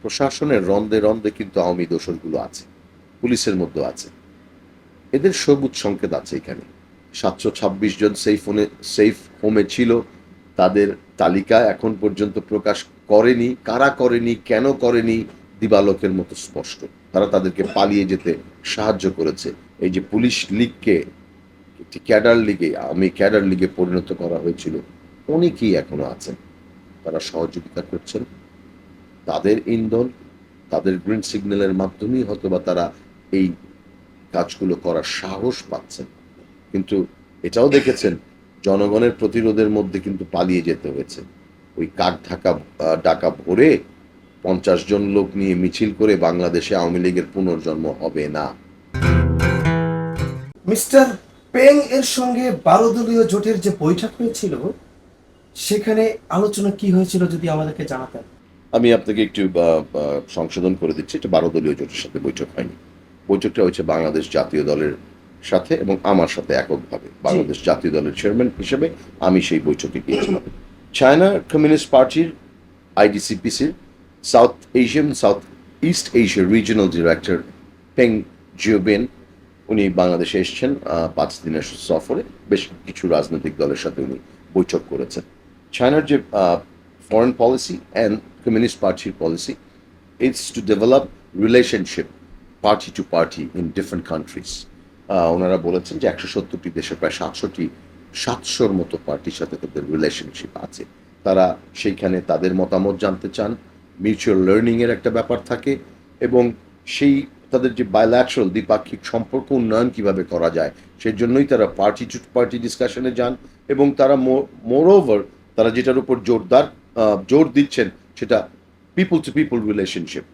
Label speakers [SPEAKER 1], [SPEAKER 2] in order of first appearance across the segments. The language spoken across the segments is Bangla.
[SPEAKER 1] প্রশাসনের রন্ধে রন্ধে কিন্তু আওয়ামী দোসরগুলো আছে, পুলিশের মধ্যেও আছে। এদের সবুজ সংকেত আছে এখানে। ৭২৬ জন সেফ হোমে ছিল, তাদের তালিকা এখন পর্যন্ত প্রকাশ করেনি। কারা করেনি, কেন করেনি, দিবালোকের মতো স্পষ্ট। তারা তাদেরকে পালিয়ে যেতে সাহায্য করেছে। এই যে পুলিশ লীগকে একটি ক্যাডার লিগে, আমি ক্যাডার লিগে পরিণত করা হয়েছিল, অনেকেই এখনো আছেন। তারা সহযোগিতা করছেন। তাদের ইন্ধন, তাদের গ্রিন সিগন্যালের মাধ্যমেই হয়তোবা তারা এই কাজগুলো করার সাহস পাচ্ছেন। কিন্তু এটাও দেখেছেন, জনগণের প্রতিরোধের মধ্যে কিন্তু পালিয়ে যেতে হয়েছে। ওই কাক ডাকা ভোরে ৫০ জন লোক নিয়ে মিছিল করে বাংলাদেশে আওয়ামী লীগের পুনর্জন্ম হবে না।
[SPEAKER 2] মিস্টার পেং এর সঙ্গে ১২ দলীয় জোটের যে বৈঠক হয়েছিল সেখানে আলোচনা কি হয়েছিল যদি আমাদেরকে জানাতেন।
[SPEAKER 1] আমি আপনাকে একটু সংশোধন করে দিচ্ছি, এটা ১২ দলীয় জোটের সাথে বৈঠক হয়নি। বৈঠকটা হয়েছে বাংলাদেশ জাতীয় দলের সাথে এবং আমার সাথে এককভাবে। বাংলাদেশ জাতীয় দলের চেয়ারম্যান হিসেবে আমি সেই বৈঠকে গিয়েছিলাম। চায়না কমিউনিস্ট পার্টির আইডিসিপিসির south east Asia regional director Peng Xiubin, উনি বাংলাদেশে এসেছেন ৫ দিনের সফরে। বেশ কিছু রাজনৈতিক দলের সাথে উনি বৈঠক করেছেন। চায়নার যে foreign policy and Communist Party policy is to develop relationship party to party in different countries. ওনারা বলেছেন যে ১৭০টি দেশের প্রায় ৭০০র মতো পার্টির সাথে তাদের রিলেশনশিপ আছে। তারা সেইখানে তাদের মতামত জানতে চান, মিউচুয়াল লার্নিংয়ের একটা ব্যাপার থাকে, এবং সেই তাদের যে বায়োল্যাটারাল দ্বিপাক্ষিক সম্পর্ক উন্নয়ন কিভাবে করা যায় সেই জন্যই তারা পার্টি টু পার্টি ডিসকাশনে যান। এবং তারা মোরওভার তারা যেটার উপর জোর দিচ্ছেন সেটা পিপল টু পিপল রিলেশনশিপ,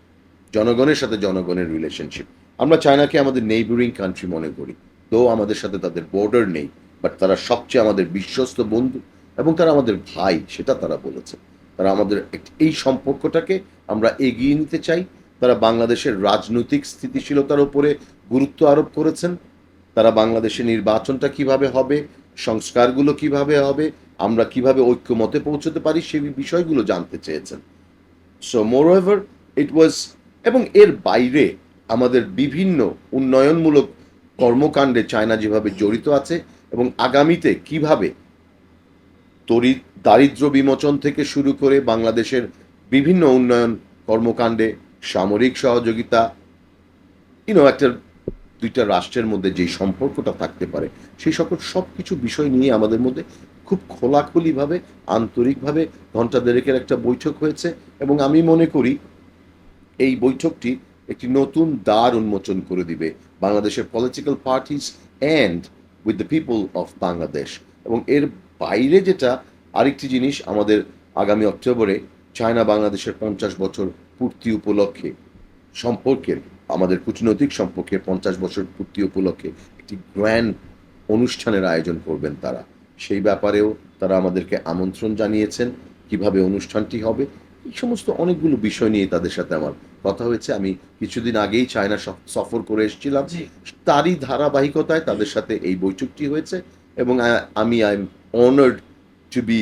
[SPEAKER 1] জনগণের সাথে জনগণের রিলেশনশিপ। আমরা চায়নাকে আমাদের নেইবারিং কান্ট্রি মনে করি, তো আমাদের সাথে তাদের বর্ডার নেই, বাট তারা সবচেয়ে আমাদের বিশ্বস্ত বন্ধু এবং তারা আমাদের ভাই, সেটা তারা বলেছে। তারা আমাদের এই সম্পর্কটাকে আমরা এগিয়ে নিতে চাই। তারা বাংলাদেশের রাজনৈতিক স্থিতিশীলতার উপরে গুরুত্ব আরোপ করেছেন। তারা বাংলাদেশে নির্বাচনটা কিভাবে হবে, সংস্কারগুলো কিভাবে হবে, আমরা কিভাবে ঐক্যমতে পৌঁছতে পারি, সেই বিষয়গুলো জানতে চেয়েছেন। সো মোরওভার ইট ওয়াজ, এবং এর বাইরে আমাদের বিভিন্ন উন্নয়নমূলক কর্মকাণ্ডে চায়না যেভাবে জড়িত আছে এবং আগামীতে কিভাবে দারিদ্র্য বিমোচন থেকে শুরু করে বাংলাদেশের বিভিন্ন উন্নয়ন কর্মকাণ্ডে সামরিক সহযোগিতা, একটা দুইটা রাষ্ট্রের মধ্যে যেই সম্পর্কটা থাকতে পারে, সেই সকল সব কিছু বিষয় নিয়ে আমাদের মধ্যে খুব খোলাখুলিভাবে, আন্তরিকভাবে ঘণ্টা দেড়েকের একটা বৈঠক হয়েছে। এবং আমি মনে করি এই বৈঠকটি একটি নতুন দ্বার উন্মোচন করে দিবে বাংলাদেশের political parties and with the people of Bangladesh. এবং এর বাইরে যেটা আরেকটি জিনিস, আমাদের আগামী অক্টোবরে চায়না বাংলাদেশের ৫০ বছর পূর্তি উপলক্ষে সম্পর্কের, আমাদের কূটনৈতিক সম্পর্কের ৫০ বছর পূর্তি উপলক্ষে একটি গ্র্যান্ড অনুষ্ঠানের আয়োজন করবেন তারা। সেই ব্যাপারেও তারা আমাদেরকে আমন্ত্রণ জানিয়েছেন, কিভাবে অনুষ্ঠানটি হবে, এই সমস্ত অনেকগুলো বিষয় নিয়ে তাদের সাথে আমার কথা হয়েছে। আমি কিছুদিন আগেই চায়না সফর করে এসেছিলাম, তারই ধারাবাহিকতায় তাদের সাথে এই বৈঠকটি হয়েছে এবং আমি I am honoured two be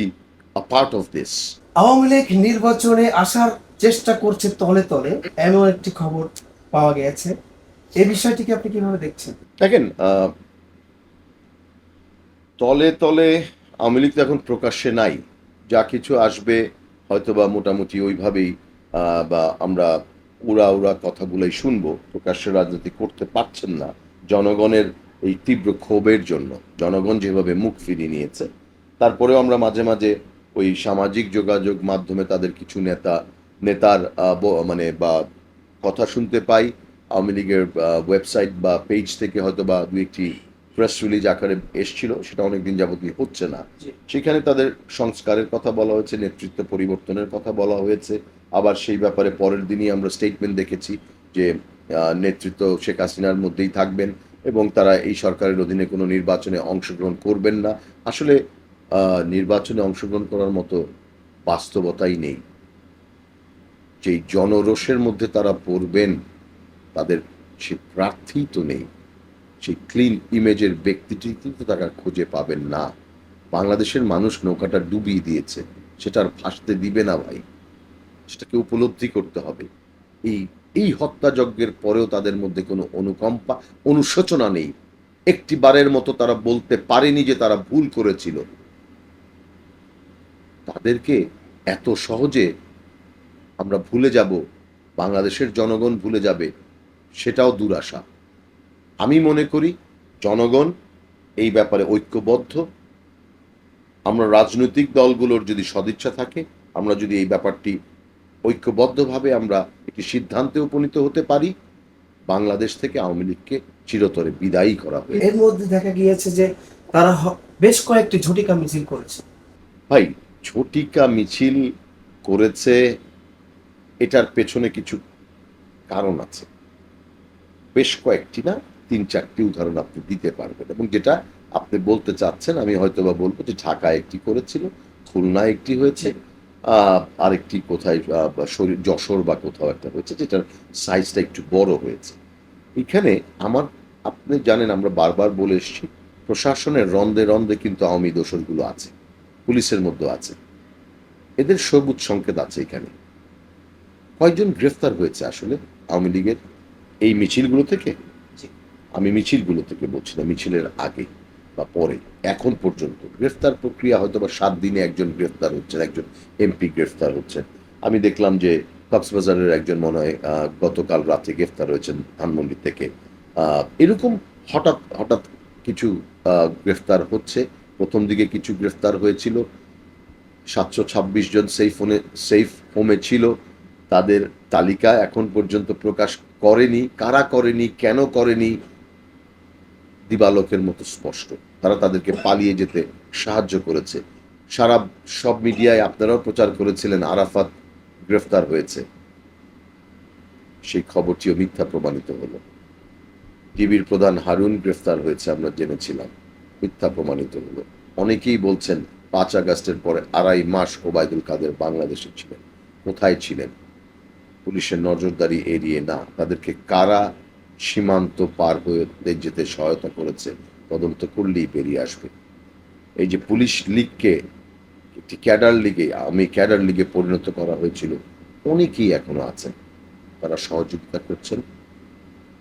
[SPEAKER 1] a part of this.
[SPEAKER 2] Awami League নির্বাচনে আসার চেষ্টা করছে তলে তলে, এমন একটি খবর পাওয়া গেছে। এই বিষয়টিকে আপনি কিভাবে দেখছেন?
[SPEAKER 1] দেখেন, তলে তলে আওয়ামী লীগ তো এখন প্রকাশ্যে নাই। যা কিছু আসবে হয়তো বা মোটামুটি ওইভাবেই, বা আমরা উড়া কথাগুলোই শুনবো। প্রকাশ্যে রাজনীতি করতে পারছেন না জনগণের এই তীব্র ক্ষোভের জন্য। জনগণ যেভাবে মুখ ফিরিয়ে নিয়েছে, তারপরেও আমরা মাঝে মাঝে ওই সামাজিক যোগাযোগ মাধ্যমে তাদের কিছু নেতার মানে বা কথা শুনতে পাই। আওয়ামী লীগের ওয়েবসাইট বা পেজ থেকে হয়তো বা দু একটি প্রেস রিলিজ আকারে এসছিল, সেটা অনেকদিন যাবতীয় হচ্ছে না। সেখানে তাদের সংস্কারের কথা বলা হয়েছে, নেতৃত্ব পরিবর্তনের কথা বলা হয়েছে। আবার সেই ব্যাপারে পরের দিনই আমরা স্টেটমেন্ট দেখেছি যে নেতৃত্ব শেখ হাসিনার মধ্যেই থাকবেন এবং তারা এই সরকারের অধীনে কোনো নির্বাচনে অংশগ্রহণ করবেন না। আসলে নির্বাচনে অংশগ্রহণ করার মতো বাস্তবতাই নেই। যেই জনরোষের মধ্যে তারা পড়বেন, তাদের সে প্রার্থী তো নেই, সেই ক্লিন ইমেজের ব্যক্তিটি কিন্তু তারা খুঁজে পাবেন না। বাংলাদেশের মানুষ নৌকাটা ডুবিয়ে দিয়েছে, সেটা আর ভাসতে দিবে না ভাই। সেটাকে উপলব্ধি করতে হবে। এই এই হত্যাযজ্ঞের পরেও তাদের মধ্যে কোনো অনুকম্পা, অনুশোচনা নেই। একটি বারের মতো তারা বলতে পারেনি যে তারা ভুল করেছিল। তাদেরকে এত সহজে আমরা ভুলে যাব, বাংলাদেশের জনগণ ভুলে যাবে, সেটাও দুরাশা। আমি মনে করি জনগণ এই ব্যাপারে ঐক্যবদ্ধ। আমরা রাজনৈতিক দলগুলোর যদি সদিচ্ছা থাকে, আমরা যদি এই ব্যাপারটি ঐক্যবদ্ধভাবে আমরা একটি সিদ্ধান্তে উপনীত হতে পারি, বাংলাদেশ থেকে আওয়ামী লীগকে চিরতরে বিদায়ী করা হয়েছে।
[SPEAKER 2] এর মধ্যে দেখা গিয়েছে যে তারা বেশ কয়েকটি ঝটিকা মিছিল করেছে।
[SPEAKER 1] ভাই, ঝটিকা মিছিল করেছে, এটার পেছনে কিছু কারণ আছে। বেশ কয়েকটি না, ৩-৪টি উদাহরণ আপনি দিতে পারবেন, এবং যেটা আপনি বলতে চাচ্ছেন আমি হয়তোবা বলবো যে ঢাকায় একটি করেছিল, খুলনায় একটি হয়েছে, আরেকটি কোথায় যশোর বা কোথাও একটা হয়েছে, যেটার সাইজটা একটু বড় হয়েছে। এখানে আপনি জানেন, আমরা বারবার বলে এসেছি, প্রশাসনের রন্ধে রন্ধে কিন্তু আওয়ামী দোসরগুলো আছে, পুলিশের মধ্যে আছে, এদের সবুজ সংকেত আছে। এখানে কয়েকজন গ্রেফতার হয়েছে আসলে আওয়ামী লীগের এই মিছিলগুলো থেকে। আমি মিছিলগুলো থেকে বলছি না, মিছিলের আগে বা পরে, এখন পর্যন্ত গ্রেফতার প্রক্রিয়া হয়তো বা 7 দিনে একজন গ্রেফতার হচ্ছেন, একজন এমপি গ্রেফতার হচ্ছেন। আমি দেখলাম যে কক্সবাজারের একজন মনে হয় গতকাল রাতে গ্রেফতার হয়েছেন ধানমন্ডি থেকে। এরকম হঠাৎ হঠাৎ কিছু গ্রেফতার হচ্ছে। প্রথম দিকে কিছু গ্রেফতার হয়েছিল, 726 জন সেফ হোমে ছিল, তাদের তালিকা এখন পর্যন্ত প্রকাশ করেনি। কারা করেনি, কেন করেনি, দিবালোকের মতো স্পষ্ট। তারা তাদেরকে পালিয়ে যেতে সাহায্য করেছে। সব মিডিয়ায় আপনারাও প্রচার করেছিলেন আরাফাত গ্রেফতার হয়েছে, সেই খবরটিও মিথ্যা প্রমাণিত হলো। টিভির প্রধান হারুন গ্রেফতার হয়েছে, আমরা জেনেছিলাম, মিথ্যা প্রমাণিত হলো। অনেকেই বলছেন 5 আগস্টের পরে 2.5 মাস ওবায়দুল কাদের বাংলাদেশে ছিলেন। কোথায় ছিলেন? পুলিশের নজরদারি এড়িয়ে না, তাদেরকে কারা সীমান্ত পার হয়ে যেতে সহায়তা করেছে তদন্ত করলেই বেরিয়ে আসবে। এই যে পুলিশ লীগকে একটি ক্যাডার লিগে, আমি ক্যাডার লিগে পরিণত করা হয়েছিল, অনেকেই এখনো আছেন, তারা সহযোগিতা করছেন।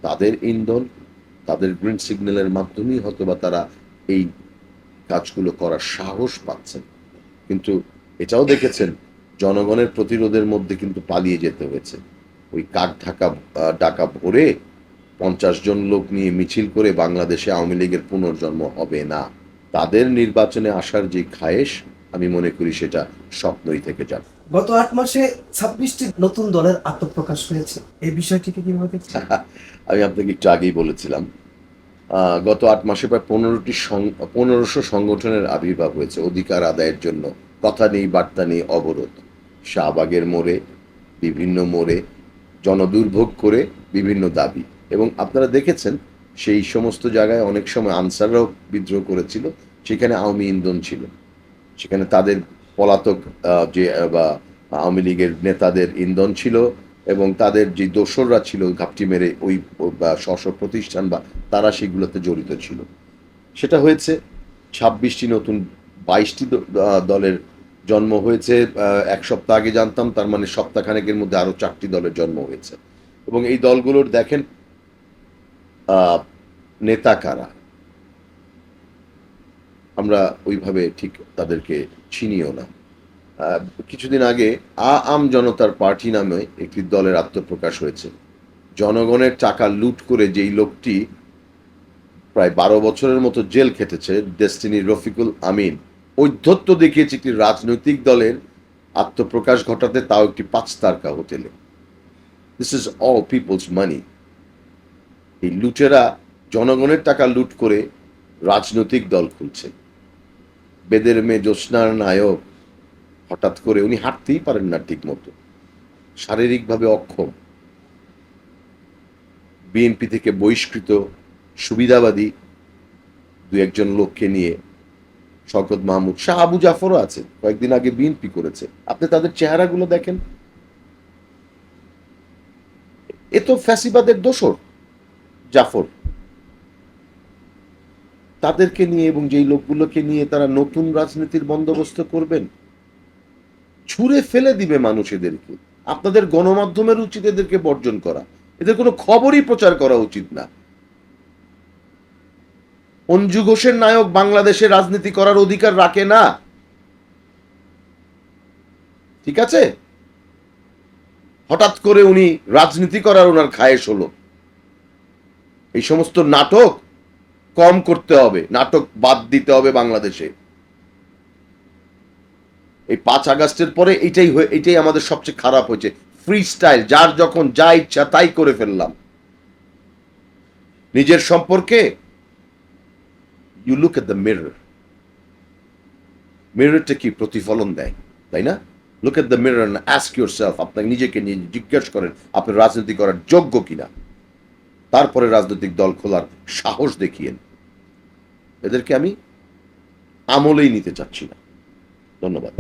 [SPEAKER 1] তাদের ইন্ধন, তাদের গ্রিন সিগন্যালের মাধ্যমেই হয়তোবা তারা এই কাজগুলো করার সাহস পাচ্ছেন। কিন্তু এটাও দেখেছেন, জনগণের প্রতিরোধের মধ্যে কিন্তু পালিয়ে যেতে হয়েছে। ওই কাক ডাকা ভরে 50 জন লোক নিয়ে মিছিল করে বাংলাদেশে আওয়ামী লীগের পুনর্জন্ম হবে না। তাদের নির্বাচনে আসার যে খায়েশ, আমি মনে করি সেটা স্বপ্নই থেকে যাবে।
[SPEAKER 2] গত 8 মাসে 26টি নতুন দলের আত্মপ্রকাশ হয়েছে, এই বিষয়টিকে কিভাবে দেখছেন?
[SPEAKER 1] আমি আপনাকে একটু আগেই বলেছিলাম, গত 8 মাসে প্রায় 1500 সংগঠনের আবির্ভাব হয়েছে অধিকার আদায়ের জন্য। কথা নেই, বার্তা নেই, অবরোধ, শাহবাগের মোড়ে, বিভিন্ন মোড়ে, জনদুর্ভোগ করে বিভিন্ন দাবি। এবং আপনারা দেখেছেন সেই সমস্ত জায়গায় অনেক সময় আনসাররাও বিদ্রোহ করেছিল, সেখানে আওয়ামী ইন্ধন ছিল, সেখানে তাদের পলাতক যে বা আওয়ামী লীগের নেতাদের ইন্ধন ছিল, এবং তাদের যে দোসররা ছিল ঘাপটি মেরে ওই স্ব প্রতিষ্ঠান বা তারা সেগুলোতে জড়িত ছিল। সেটা হয়েছে। 26টি নতুন, 22টি দলের জন্ম হয়েছে। 1 সপ্তাহ আগে জানতাম, তার মানে সপ্তাহখানেকের মধ্যে আরো 4টি দলের জন্ম হয়েছে। এবং এই দলগুলোর দেখেন নেতা কারা, আমরা ওইভাবে ঠিক তাদেরকে চিনিও না। কিছুদিন আগে আম জনতার পার্টি নামে একটি দলের আত্মপ্রকাশ হয়েছে। জনগণের টাকা লুট করে যেই লোকটি প্রায় 12 বছরের মতো জেল খেটেছে, ডেস্টিনি রফিকুল আমিন, ঔদ্ধত্য দেখিয়েছে একটি রাজনৈতিক দলের আত্মপ্রকাশ ঘটাতে, তাও একটি 5 তারকা হোটেলে। দিস ইজ অল পিপলস মানি। এই লুটেরা জনগণের টাকা লুট করে রাজনৈতিক দল খুলছে। বেদের মেয়ে জ্যোৎস্নার নায়ক, হঠাৎ করে উনি হাঁটতেই পারেন না ঠিক মতো, শারীরিকভাবে অক্ষম, বিএনপি থেকে বহিষ্কৃত সুবিধাবাদী 2-1 লোককে নিয়ে, শওকত মাহমুদ, শাহ আবু জাফরও আছে, কয়েকদিন আগে বিএনপি করেছে। আপনি তাদের চেহারাগুলো দেখেন, এ তো ফ্যাসিবাদের দোসর জাফর। তাদেরকে নিয়ে এবং যেই লোকগুলোকে নিয়ে তারা নতুন রাজনীতির বন্দোবস্ত করবেন, ছুঁড়ে ফেলে দিবে মানুষ এদেরকে। আপনাদের গণমাধ্যমের উচিত এদেরকে বর্জন করা। এদের কোনো খবরই প্রচার করা উচিত না। অঞ্জু ঘোষের নায়ক বাংলাদেশে রাজনীতি করার অধিকার রাখে না, ঠিক আছে? হঠাৎ করে উনি রাজনীতি করার ওনার খায়েশ হলো। এই সমস্ত নাটক কম করতে হবে, নাটক বাদ দিতে হবে বাংলাদেশে। এই 5 আগস্টের পরে এইটাই আমাদের সবচেয়ে খারাপ হয়েছে। ফ্রি স্টাইল, যার যখন যা ইচ্ছা তাই করে ফেললাম। নিজের সম্পর্কে you look at the mirror. মিররটা কি প্রতিফলন দেয়, তাই না? Look at the mirror and ask yourself, আপনাকে নিজেকে নিয়ে জিজ্ঞেস করেন আপনি রাজনীতি করার যোগ্য কিনা। তারপরে রাজনৈতিক দল খোলার সাহস দেখিয়েন। এদেরকে আমি আমলেই নিতে চাচ্ছি না। ধন্যবাদ।